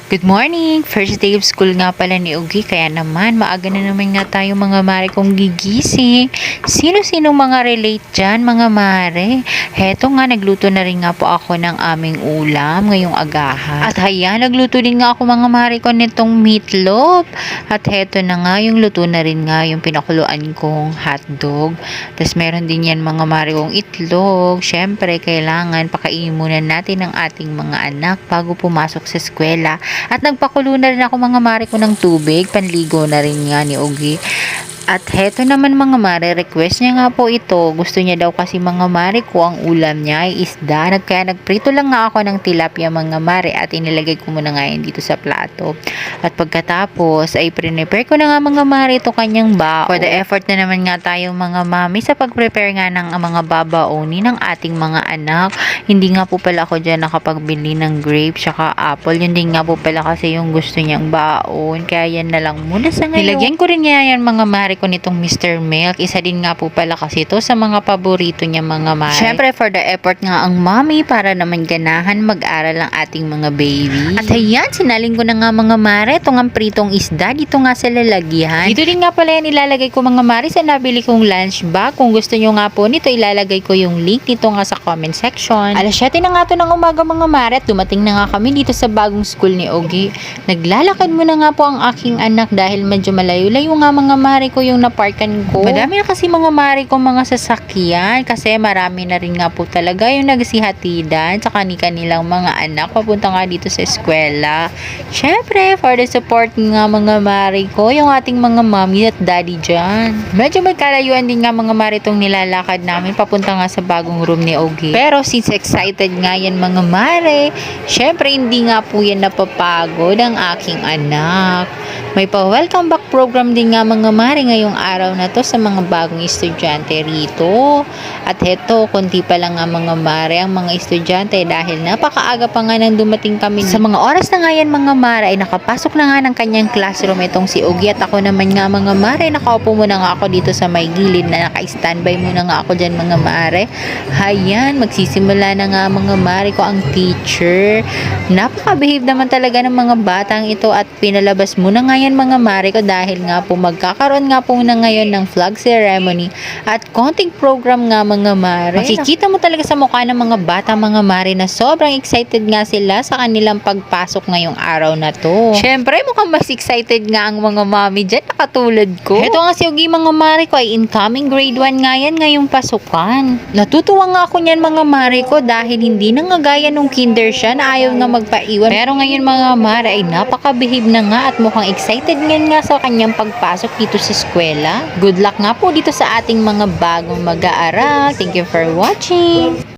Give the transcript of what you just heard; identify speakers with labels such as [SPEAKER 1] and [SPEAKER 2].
[SPEAKER 1] Good morning! First day of school nga pala ni Ugi, kaya naman maaga na naman nga tayo mga mare kong gigising. Sino-sino mga relate dyan mga mare? Heto nga, nagluto na rin nga po ako ng aming ulam ngayong agahan. At hayan, nagluto din nga ako mga mare ko nitong meatloaf. At heto na nga, yung luto na rin nga yung pinakuluan kong hotdog. Tapos meron din yan mga mare kong itlog. Syempre, kailangan pakainin muna natin ang ating mga anak bago pumasok sa eskwela. At nagpakulo na rin ako mga mare ko ng tubig, panligo na rin nga ni Ugi. At heto naman mga mare, request niya nga po ito. Gusto niya daw kasi mga mare ko ang ulam niya ay isda. Kaya nagprito lang nga ako ng tilapia mga mare at inilagay ko muna nga yan dito sa plato. At pagkatapos ay prepare ko na nga mga mare ito kanyang bao. For the effort na naman nga tayong mga mami sa pag-prepare nga ng mga babaoni ng ating mga anak. Hindi nga po pala ako dyan nakapagbili ng grape tsaka apple. Yun din nga po pala kasi yung gusto niyang baon. Kaya yan na lang muna sa ngayon. Nilagyan ko rin nga yan mga mare ko nitong Mr. Milk. Isa din nga po pala kasi ito sa mga paborito niya mga mare. Syempre for the effort nga ang mommy para naman ganahan mag-aral ang ating mga baby. At ayan, sinaling ko na nga mga mare itong ang pritong isda dito nga sa lalagyan. Dito din nga pala yan ilalagay ko mga mare sa nabili kong lunch bag. Kung gusto nyo nga po nito, ilalagay ko yung link nito nga sa comment section. Alas 7 na nga to ng umaga mga mare at dumating na nga kami dito sa bagong school ni Ogie. Naglalakad muna nga po ang aking anak dahil medyo malayo-layo nga mga mare ko yung naparkan ko. Madami na kasi mga mare ko mga sasakyan kasi marami na rin nga po talaga yung nagsihatidan sa kanilang mga anak papunta nga dito sa eskwela. Syempre, for the support nga mga mare ko, yung ating mga mommy at daddy dyan. Medyo magkalayuan din nga mga mare itong nilalakad namin papunta nga sa bagong room ni Ogie. Pero since excited nga yan mga mare, syempre hindi nga po yan napapagod ang aking anak. May pa-welcome back program din nga mga mare ngayong araw na to sa mga bagong estudyante rito. At heto, konti pa lang nga mga mare ang mga estudyante dahil napakaaga pa nga nang dumating kami. Sa mga oras na nga yan mga mare ay nakapasok na nga ng kanyang classroom itong si Ogie at ako naman nga mga mare nakaupo muna nga ako dito sa may gilid na naka-standby muna nga ako dyan mga mare. Hayan, magsisimula na nga mga mare ko ang teacher. Napaka-behave naman talaga ng mga batang ito at pinalabas muna nga yan mga mare ko dahil nga po magkakaroon nga po na ngayon ng flag ceremony at konting program nga mga mare. Makikita mo talaga sa mukha ng mga bata mga mare na sobrang excited nga sila sa kanilang pagpasok ngayong araw na to. Syempre mukhang mas excited nga ang mga mami dyan na katulad ko. Ito nga si Ogie mga mare ko ay incoming grade 1 nga yan ngayong pasukan. Natutuwa nga ako niyan mga mare ko dahil hindi na nga gaya nung kinder siya na ayaw nga magpaiwan. Pero ngayon mga mare ay napaka-behave na nga at mukhang excited nga sa kanyang pagpasok dito sa eskwela. Good luck nga po dito sa ating mga bagong mag-aaral. Thank you for watching!